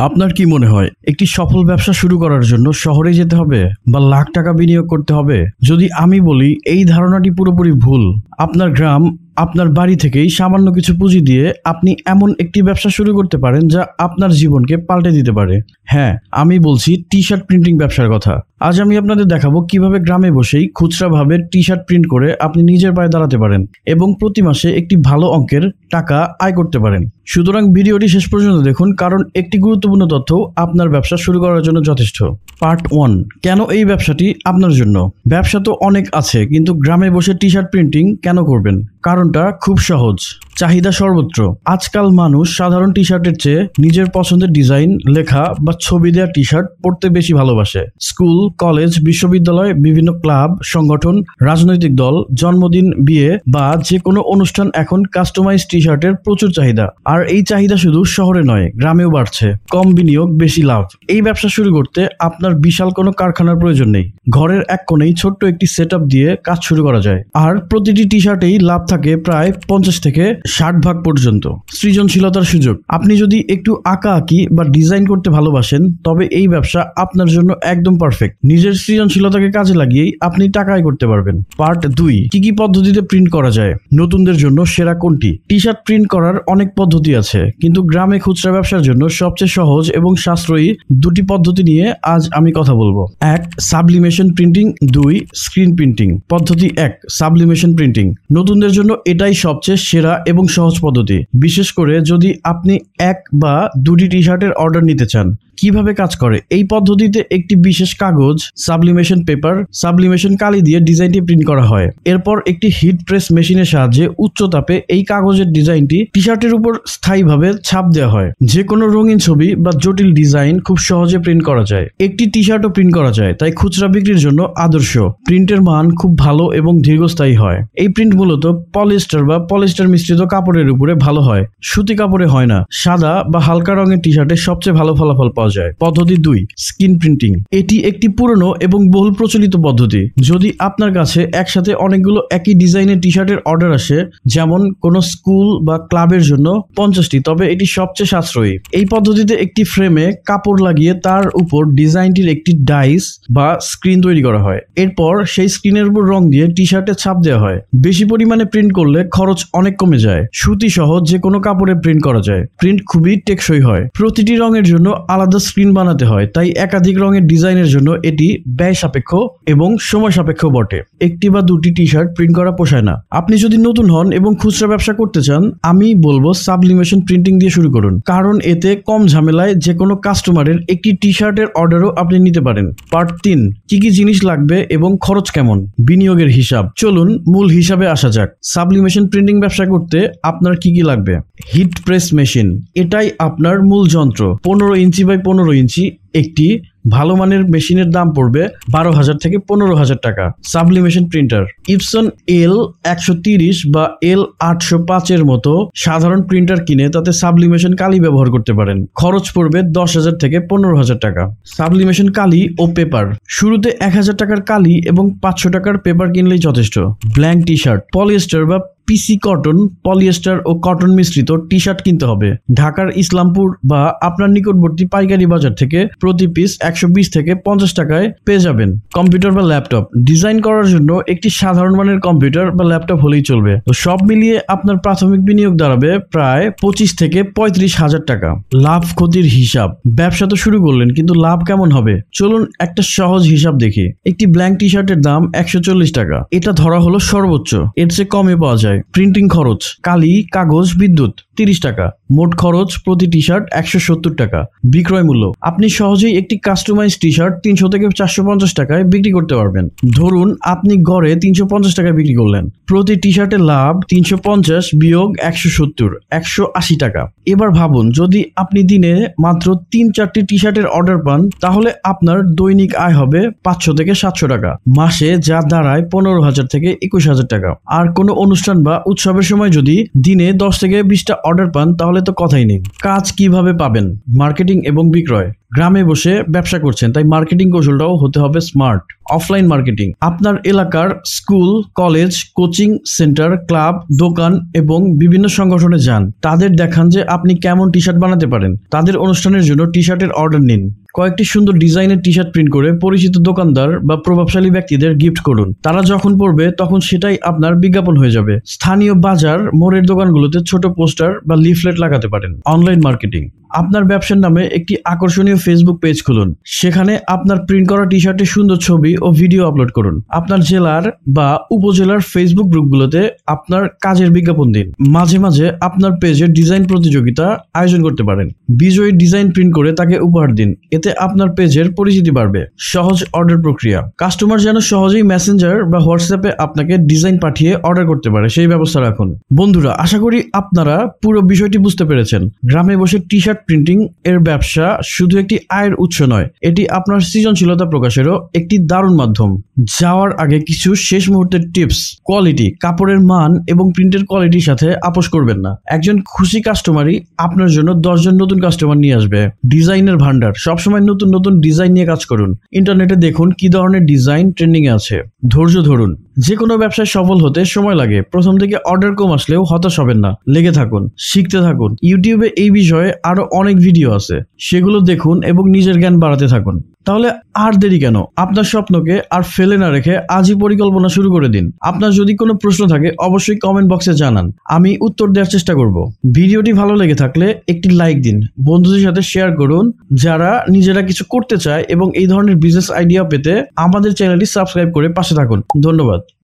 আপনার কি মনে হয় একটি সফল ব্যবসা শুরু করার জন্য শহরে যেতে হবে বা লাখ টাকা বিনিয়োগ করতে হবে? যদি আমি বলি এই ধারণাটি পুরোপুরি ভুল। আপনার গ্রাম, আপনার বাড়ি থেকেই সামান্য কিছু পুঁজি দিয়ে আপনি এমন একটি ব্যবসা শুরু করতে পারেন যা আপনার জীবনকে পাল্টে দিতে পারে। হ্যাঁ, আমি বলছি টি শার্ট প্রিন্টিং ব্যবসার কথা। আজ আমি আপনাদের দেখাবো কিভাবে গ্রামে বসেই খুচরাভাবে টি শার্ট প্রিন্ট করে আপনি নিজের পায়ে দাঁড়াতে পারেন এবং প্রতি মাসে একটি ভালো অঙ্কের টাকা আয় করতে পারেন। সুতরাং ভিডিওটি শেষ পর্যন্ত দেখুন, কারণ একটি গুরুত্বপূর্ণ তথ্য আপনার ব্যবসা শুরু করার জন্য যথেষ্ট। পার্ট 1, কেন এই ব্যবসাটি আপনার জন্য? ব্যবসা তো অনেক আছে, কিন্তু গ্রামে বসে টি শার্ট প্রিন্টিং কেন করবেন? কারণটা খুব সহজ, চাহিদা সর্বত্র। আজকাল মানুষ সাধারণ টি শার্টের চেয়ে নিজের পছন্দের ডিজাইন, লেখা বা ছবি দেওয়া টি শার্ট পরতে বেশি ভালোবাসে। স্কুল, কলেজ, বিশ্ববিদ্যালয়, বিভিন্ন ক্লাব, সংগঠন, রাজনৈতিক দল, জন্মদিন, বিয়ে বা যে কোনো অনুষ্ঠান এখন কাস্টমাইজ টি শার্টের প্রচুর চাহিদা। আর এই চাহিদা শুধু শহরে নয়, গ্রামেও বাড়ছে। কম বিনিয়োগ, বেশি লাভ। এই ব্যবসা শুরু করতে আপনার বিশাল কোনো কারখানার প্রয়োজন নেই। ঘরের এক কোণেই ছোট্ট একটি সেটআপ দিয়ে কাজ শুরু করা যায়। আর প্রতিটি টি শার্টেই লাভ থাকে প্রায় 50 থেকে 60% পর্যন্ত। সৃজনশীলতার সুযোগ। আপনি যদি একটু আঁকাআঁকি বা ডিজাইন করতে ভালোবাসেন, তবে এই ব্যবসা আপনার জন্য একদম পারফেক্ট। নিজের সৃজনশীলতাকে কাজে লাগিয়েই আপনি টাকা আয় করতে পারবেন। পার্ট 2, কি কি পদ্ধতিতে প্রিন্ট করা যায়? নতুনদের জন্য সেরা কোনটি? টি শার্ট প্রিন্ট করার অনেক পদ্ধতি আছে, কিন্তু গ্রামে খুচরা ব্যবসার জন্য সবচেয়ে সহজ এবং সাশ্রয়ী দুটি পদ্ধতি নিয়ে আজ আমি কথা বলবো। 1, সাবলিমেশন প্রিন্টিং। 2, screen printing. পদ্ধতি 1, সাবলিমেশন প্রিন্টিং। নতুনদের জন্য এটাই সবচেয়ে সেরা এবং সহজ পদ্ধতি, বিশেষ করে যদি আপনি এক বা দুটি টি শার্টের অর্ডার নিতে চান। কিভাবে কাজ করে? এই পদ্ধতিতে একটি বিশেষ কাগজ, সাবলিমেশন পেপার, সাবলিমেশন কালি দিয়ে ডিজাইনটি প্রিন্ট করা হয়। এরপর একটি হিট প্রেস মেশিনের সাহায্যে উচ্চ তাপে এই কাগজের ডিজাইনটি টি শার্টের উপর স্থায়ীভাবে ছাপ দেওয়া হয়। যে কোনো রঙিন ছবি বা জটিল ডিজাইন খুব সহজে প্রিন্ট করা যায়। একটি টি শার্টও প্রিন্ট করা যায়, তাই খুচরা বিক্রির জন্য আদর্শ। প্রিন্টের মান খুব ভালো এবং দীর্ঘস্থায়ী হয়। এই প্রিন্ট মূলত পলিয়েস্টার বা পলিয়েস্টার মিশ্রিত কাপড়ের উপরে ভালো হয়, সুতি কাপড়ে হয় না। সাদা বা হালকা রঙের টি শার্টে সবচেয়ে ভালো ফলাফল পাওয়া যায়। পদ্ধতি 2, স্ক্রিন প্রিন্টিং। এটি একটি পুরনো এবং বহুল প্রচলিত পদ্ধতি। যদি আপনার কাছে একসাথে অনেকগুলো একই ডিজাইনের টি শার্টের অর্ডার আসে, যেমন কোনো স্কুল বা ক্লাবের জন্য 50টি, তবে এটি সবচেয়ে সাশ্রয়ী। এই পদ্ধতিতে একটি ফ্রেমে কাপড় লাগিয়ে তার উপর ডিজাইনটির একটি ডাইস বা স্ক্রিন তৈরি করা হয়। এরপর সেই স্ক্রিনের উপর রং দিয়ে টি শার্টে ছাপ দেওয়া হয়। বেশি পরিমাণে প্রিন্ট করলে খরচ অনেক কমে যায়। সুতি সহ যে কোনো কাপড়ে প্রিন্ট করা যায়। প্রিন্ট খুবই টেকসই হয়। প্রতিটি রঙের জন্য আলাদা স্ক্রিন বানাতে হয়, তাই একাধিক রঙের ডিজাইনের জন্য এটি ব্যয় সাপেক্ষ এবং সময় সাপেক্ষ বটে। একটি বা দুটি টি শার্ট প্রিন্ট করা পোষায় না। আপনি যদি নতুন হন এবং খুচরা ব্যবসা করতে চান, আমি বলবো সাবলিমেশন প্রিন্টিং দিয়ে শুরু করুন, কারণ এতে কম ঝামেলায় যে কোনো কাস্টমারের একটি টি শার্টের অর্ডারও আপনি নিতে পারেন। পার্ট 3, কি কি জিনিস লাগবে এবং খরচ কেমন? বিনিয়োগের হিসাব। চলুন মূল হিসাবে আসা যাক। সাবলিমেশন প্রিন্টিং ব্যবসা করতে আপনার কি কি লাগবে? হিট প্রেস মেশিন, এটাই আপনার মূল যন্ত্র। 15 ইঞ্চি বাই 15 ইঞ্চি একটি ভালো মানের মেশিনের দাম পড়বে 12,000 থেকে 15,000 টাকা। সাবলিমেশন প্রিন্টার, ইপসন L130 বা L805 এর মতো সাধারণ প্রিন্টার কিনে তাতে সাবলিমেশন কালি ব্যবহার করতে পারেন। খরচ পড়বে 10,000 থেকে 15,000 টাকা। সাবলিমেশন কালি ও পেপার, শুরুতে 1,000 টাকার কালি এবং 500 টাকার পেপার কিনলেই যথেষ্ট। ব্ল্যাঙ্ক টি শার্ট, পলিয়েস্টার বা পিসি কটন, পলিয়েস্টার ও কটন মিশ্রিত টি শার্ট কিনতে হবে। ঢাকার ইসলামপুর বা আপনার নিকটবর্তী পাইকারি বাজার থেকে প্রতি পিস 120 থেকে 50 টাকায় পেয়ে যাবেন। কম্পিউটার বা ল্যাপটপ, ডিজাইন করার জন্য একটি সাধারণ মানের কম্পিউটার বা ল্যাপটপ হলেই চলবে। তো সব মিলিয়ে আপনার প্রাথমিক বিনিয়োগ দাঁড়াবে প্রায় 25 থেকে 35,000 টাকা। লাভ ক্ষতির হিসাব। ব্যবসা তো শুরু করলেন, কিন্তু লাভ কেমন হবে? চলুন একটা সহজ হিসাব দেখি। একটি ব্ল্যাঙ্ক টি শার্টের দাম 140 টাকা। এটা ধরা হলো সর্বোচ্চ, এর চেয়ে কমে পাওয়া যায়। প্রিন্টিং খরচ, কালি, কাগজ, বিদ্যুৎ 30 টাকা। মোট খরচ প্রতি টি শার্ট 170 টাকা। বিক্রয় মূল্য, আপনি সহজেই একটি কাস্টমাইজ টি শার্ট 300 থেকে 450 টাকায় বিক্রি করতে পারবেন। ধরুন আপনি গড়ে 350 টাকায় বিক্রি করলেন। প্রতি টি শার্টের লাভ 350 বিয়োগ 170, 180 টাকা। এবার ভাবুন, যদি আপনি দিনে মাত্র 3-4টি টি শার্টের অর্ডার পান, তাহলে আপনার দৈনিক আয় হবে 500 থেকে 700 টাকা মাসে, যা দাঁড়ায় 15,000 থেকে 21,000 টাকা। আর কোনো অনুষ্ঠান বা উৎসবের সময় যদি দিনে 10 থেকে 20টা অর্ডার পান, তাহলে তো কথাই নেই। কাজ কিভাবে পাবেন? মার্কেটিং এবং বিক্রয়। গ্রামে বসে ব্যবসা করছেন, তাই মার্কেটিং কৌশলটাও হতে হবে স্মার্ট। অফলাইন মার্কেটিং, আপনার এলাকার school, college, coaching centre, club, দোকান এবং বিভিন্ন সংগঠনে যান। তাদের দেখান যে আপনি কেমন টি শার্ট বানাতে পারেন। তাদের অনুষ্ঠানের জন্য টি শার্টের অর্ডার নিন। কয়েকটি সুন্দর ডিজাইনের টি শার্ট প্রিন্ট করে পরিচিত দোকানদার বা প্রভাবশালী ব্যক্তিদের গিফট করুন। তারা যখন পরবে তখন সেটাই আপনার বিজ্ঞাপন হয়ে যাবে। স্থানীয় বাজার, মোড়ের দোকানগুলোতে ছোট পোস্টার বা লিফলেট লাগাতে পারেন। অনলাইন মার্কেটিং, আপনার ব্যবসার নামে একটি আকর্ষণীয় ফেসবুক পেজ খুলুন। সেখানে আপনার প্রিন্ট করা টি শার্টের সুন্দর ছবি ও ভিডিও আপলোড করুন। আপনার জেলার বা উপজেলার ফেসবুক গ্রুপগুলোতে আপনার কাজের বিজ্ঞাপন দিন। মাঝে মাঝে আপনার পেজের ডিজাইন প্রতিযোগিতা আয়োজন করতে পারেন। বিজয়ী ডিজাইন প্রিন্ট করে তাকে উপহার দিন। এতে আপনার পেজের পরিচিতি বাড়বে। সহজ অর্ডার প্রক্রিয়া, কাস্টমার যেন সহজেই মেসেঞ্জার বা হোয়াটসঅ্যাপে আপনাকে ডিজাইন পাঠিয়ে অর্ডার করতে পারে সেই ব্যবস্থা রাখুন। বন্ধুরা, আশা করি আপনারা পুরো বিষয়টি বুঝতে পেরেছেন। গ্রামে বসে টি শার্ট প্রিন্টিং এর ব্যবসা শুধু একটি আয়ের উৎস নয়, এটি আপনার সৃজনশীলতা প্রকাশেরও একটি দারুণ মাধ্যম। যাওয়ার আগে কিছু শেষ মুহূর্তের টিপস। কোয়ালিটি, কাপড়ের মান এবং প্রিন্টের কোয়ালিটির সাথে আপোষ করবেন না। একজন খুশি কাস্টমারই আপনার জন্য 10 জন নতুন কাস্টমার নিয়ে আসবে। ডিজাইনের ভান্ডার, সবসময় নতুন নতুন ডিজাইন নিয়ে কাজ করুন। ইন্টারনেটে দেখুন কি ধরনের ডিজাইন ট্রেন্ডিং এ আছে। ধৈর্য ধরুন, যে কোনো ব্যবসায় সফল হতে সময় লাগে। প্রথম থেকে অর্ডার কম আসলেও হতাশ হবেন না, লেগে থাকুন, শিখতে থাকুন। ইউটিউবে এই বিষয়ে আরো অনেক ভিডিও আছে, সেগুলো দেখুন এবং নিজের জ্ঞান বাড়াতে থাকুন। তাহলে আর দেরি কেন? আপনার স্বপ্নকে আর ফেলে না রেখে আজই পরিকল্পনা শুরু করে দিন। আপনার যদি কোনো প্রশ্ন থাকে অবশ্যই কমেন্ট বক্সে জানান, আমি উত্তর দেওয়ার চেষ্টা করব। ভিডিওটি ভালো লেগে থাকলে একটি লাইক দিন, বন্ধুদের সাথে শেয়ার করুন যারা নিজেরা কিছু করতে চায়, এবং এই ধরনের বিজনেস আইডিয়া পেতে আমাদের চ্যানেলটি সাবস্ক্রাইব করে পাশে থাকুন। ধন্যবাদ।